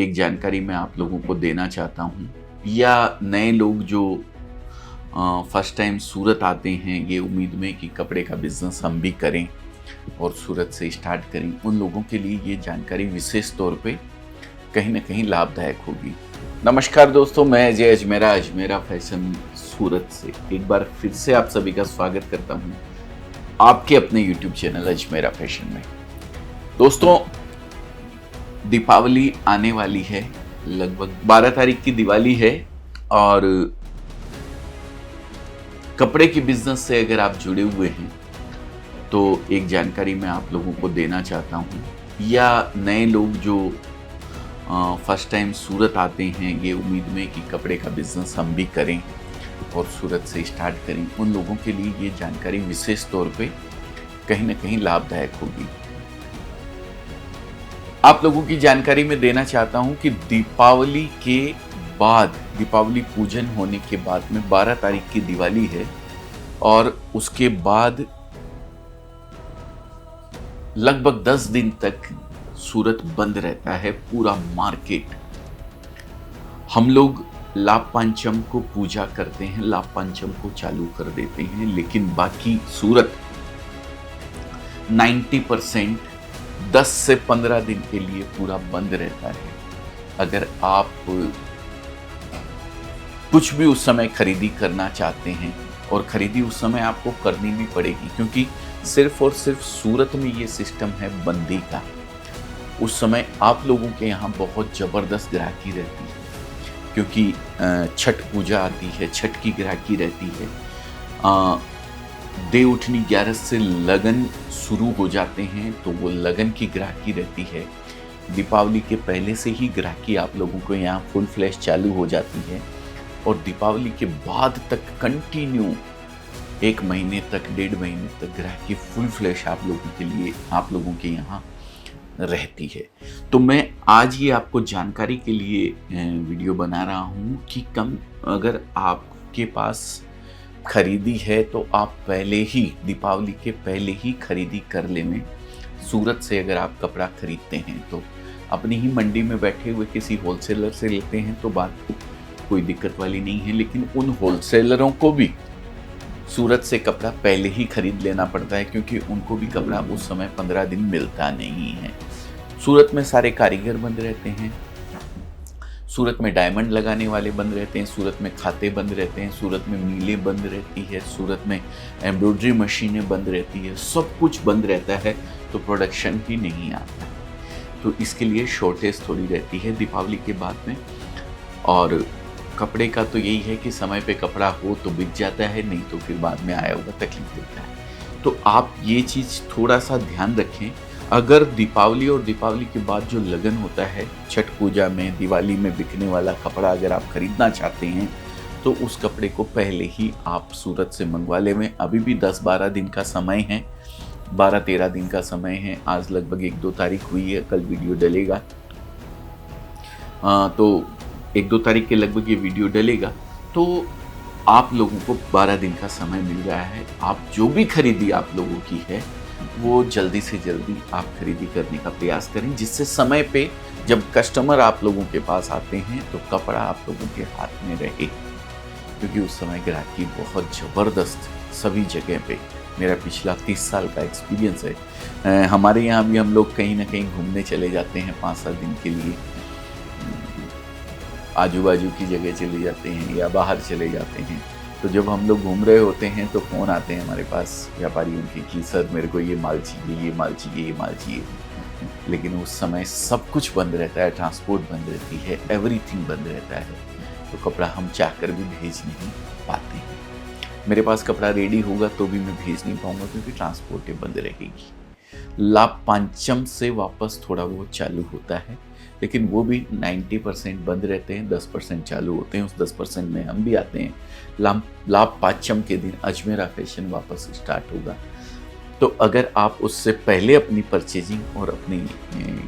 एक जानकारी मैं आप लोगों को देना चाहता हूँ, या नए लोग जो फर्स्ट टाइम सूरत आते हैं ये उम्मीद में कि कपड़े का बिजनेस हम भी करें और सूरत से स्टार्ट करें, उन लोगों के लिए ये जानकारी विशेष तौर पे कहीं ना कहीं लाभदायक होगी। नमस्कार दोस्तों, मैं अजय अजमेरा फैशन सूरत से एक बार फिर से आप सभी का स्वागत करता हूँ आपके अपने YouTube चैनल अजमेरा फैशन में। दोस्तों, दीपावली आने वाली है, लगभग 12 तारीख की दिवाली है और कपड़े की बिजनेस से अगर आप जुड़े हुए हैं तो एक जानकारी मैं आप लोगों को देना चाहता हूँ, या नए लोग जो फर्स्ट टाइम सूरत आते हैं ये उम्मीद में कि कपड़े का बिजनेस हम भी करें और सूरत से स्टार्ट करें, उन लोगों के लिए ये जानकारी विशेष तौर पे कहीं ना कहीं लाभदायक होगी। आप लोगों की जानकारी में देना चाहता हूं कि दीपावली के बाद, दीपावली पूजन होने के बाद में 12 तारीख की दिवाली है और उसके बाद लगभग 10 दिन तक सूरत बंद रहता है, पूरा मार्केट। हम लोग लाभ पंचम को पूजा करते हैं, लाभ पंचम को चालू कर देते हैं, लेकिन बाकी सूरत 90% 10 से 15 दिन के लिए पूरा बंद रहता है। अगर आप कुछ भी उस समय खरीदी करना चाहते हैं, और खरीदी उस समय आपको करनी भी पड़ेगी क्योंकि सिर्फ और सिर्फ सूरत में ये सिस्टम है बंदी का। उस समय आप लोगों के यहाँ बहुत ज़बरदस्त ग्राहकी रहती है क्योंकि छठ पूजा आती है, छठ की ग्राहकी रहती है। दे उठनी 11 से लगन शुरू हो जाते हैं तो वो लगन की ग्राहकी रहती है। दीपावली के पहले से ही ग्राहकी आप लोगों को यहाँ फुल फ्लैश चालू हो जाती है और दीपावली के बाद तक कंटिन्यू 1 महीने तक, 1.5 महीने तक ग्राहकी फुल फ्लैश आप लोगों के यहाँ रहती है। तो मैं आज ये आपको जानकारी के लिए वीडियो बना रहा हूँ कि अगर आपके पास खरीदी है तो आप पहले ही, दीपावली के पहले ही खरीदी कर लें। सूरत से अगर आप कपड़ा खरीदते हैं तो अपनी ही मंडी में बैठे हुए किसी होलसेलर से लेते हैं तो बात कोई दिक्कत वाली नहीं है, लेकिन उन होलसेलरों को भी सूरत से कपड़ा पहले ही खरीद लेना पड़ता है क्योंकि उनको भी कपड़ा उस समय 15 दिन मिलता नहीं है। सूरत में सारे कारीगर बंद रहते हैं, सूरत में डायमंड लगाने वाले बंद रहते हैं, सूरत में खाते बंद रहते हैं, सूरत में मिलें बंद रहती है, सूरत में एम्ब्रॉयडरी मशीनें बंद रहती है, सब कुछ बंद रहता है तो प्रोडक्शन ही नहीं आता है। तो इसके लिए शॉर्टेज थोड़ी रहती है दीपावली के बाद में। और कपड़े का तो यही है कि समय पे कपड़ा हो तो बिक जाता है, नहीं तो फिर बाद में आया होगा तकलीफ देता है। तो आप ये चीज़ थोड़ा सा ध्यान रखें। अगर दीपावली और दीपावली के बाद जो लगन होता है, छठ पूजा में, दिवाली में बिकने वाला कपड़ा अगर आप खरीदना चाहते हैं तो उस कपड़े को पहले ही आप सूरत से मंगवा लें। अभी भी 10-12 दिन का समय है, 12-13 दिन का समय है। आज लगभग 1-2 तारीख हुई है, कल वीडियो डलेगा तो 1-2 तारीख के लगभग ये वीडियो डलेगा तो आप लोगों को 12 दिन का समय मिल रहा है। आप जो भी खरीदी आप लोगों की है वो जल्दी से जल्दी आप खरीदी करने का प्रयास करें, जिससे समय पे जब कस्टमर आप लोगों के पास आते हैं तो कपड़ा आप लोगों के हाथ में रहे, क्योंकि उस समय ग्राहकी बहुत ज़बरदस्त सभी जगह पे। मेरा पिछला 30 साल का एक्सपीरियंस है। हमारे यहाँ भी हम लोग कहीं ना कहीं घूमने चले जाते हैं 5-7 दिन के लिए, आजू बाजू की जगह चले जाते हैं या बाहर चले जाते हैं। तो जब हम लोग घूम रहे होते हैं तो फ़ोन आते हैं हमारे पास व्यापारियों के कि सर मेरे को ये माल चाहिए, ये माल चाहिए, ये माल चाहिए। लेकिन उस समय सब कुछ बंद रहता है, ट्रांसपोर्ट बंद रहती है, एवरीथिंग बंद रहता है, तो कपड़ा हम चाहकर भी भेज नहीं पाते हैं। मेरे पास कपड़ा रेडी होगा तो भी मैं भेज नहीं पाऊँगा क्योंकि ट्रांसपोर्टें बंद रहेगी। लाभ पंचम से वापस थोड़ा बहुत चालू होता है, लेकिन वो भी 90% बंद रहते हैं, 10% चालू होते हैं। उस 10% में हम भी आते हैं। लाभ पंचम के दिन अजमेरा फैशन वापस स्टार्ट होगा। तो अगर आप उससे पहले अपनी परचेजिंग और अपनी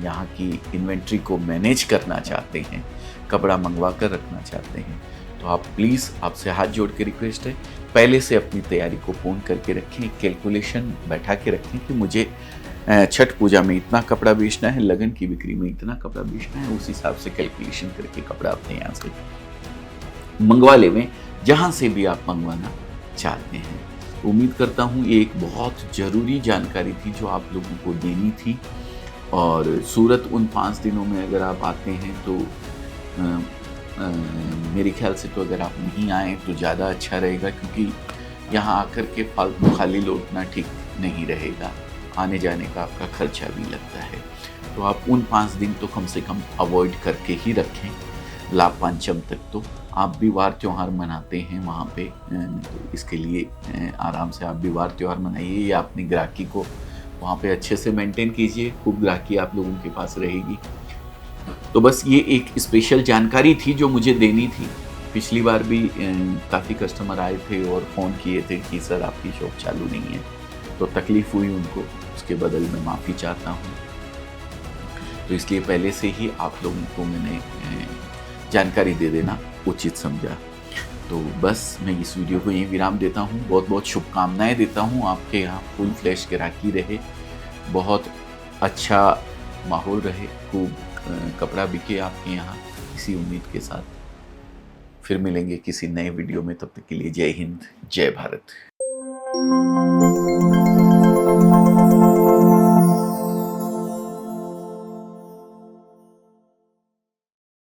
यहाँ की इन्वेंट्री को मैनेज करना चाहते हैं, कपड़ा मंगवा कर रखना चाहते हैं, तो आप प्लीज़, आपसे हाथ जोड़ के रिक्वेस्ट है, पहले से अपनी तैयारी को पूर्ण करके रखें, कैलकुलेशन बैठा के रखें कि मुझे छठ पूजा में इतना कपड़ा बेचना है, लगन की बिक्री में इतना कपड़ा बेचना है, उस हिसाब से कैलकुलेशन करके कपड़ा अपने यहाँ से मंगवा लेवें, जहाँ से भी आप मंगवाना चाहते हैं। उम्मीद करता हूँ ये एक बहुत ज़रूरी जानकारी थी जो आप लोगों को देनी थी। और सूरत उन 5 दिनों में अगर आप आते हैं तो मेरे ख्याल से तो अगर आप नहीं आएँ तो ज़्यादा अच्छा रहेगा, क्योंकि यहाँ आकर के फालतू खाली लौटना ठीक नहीं रहेगा। आने जाने का आपका खर्चा भी लगता है। तो आप उन 5 दिन तो कम से कम अवॉइड करके ही रखें। लाभ पंचम तक तो आप भी वार त्योहार मनाते हैं वहाँ पे, तो इसके लिए आराम से आप भी वार त्योहार मनाइए या अपनी ग्राहकी को वहाँ पे अच्छे से मेंटेन कीजिए। खूब ग्राहकी आप लोगों के पास रहेगी। तो बस ये एक स्पेशल जानकारी थी जो मुझे देनी थी। पिछली बार भी काफ़ी कस्टमर आए थे और फ़ोन किए थे कि सर आपकी शॉप चालू नहीं है, तो तकलीफ़ हुई उनको, उसके बदल में माफ़ी चाहता हूँ। तो इसलिए पहले से ही आप लोगों को मैंने जानकारी दे देना उचित समझा। तो बस मैं इस वीडियो को यहीं विराम देता हूँ। बहुत बहुत शुभकामनाएं देता हूँ। आपके यहाँ फुल फ्लैश ग्राहकी रहे, बहुत अच्छा माहौल रहे, खूब कपड़ा बिके आपके यहाँ, इसी उम्मीद के साथ फिर मिलेंगे किसी नए वीडियो में। तब तक के लिए जय हिंद, जय भारत।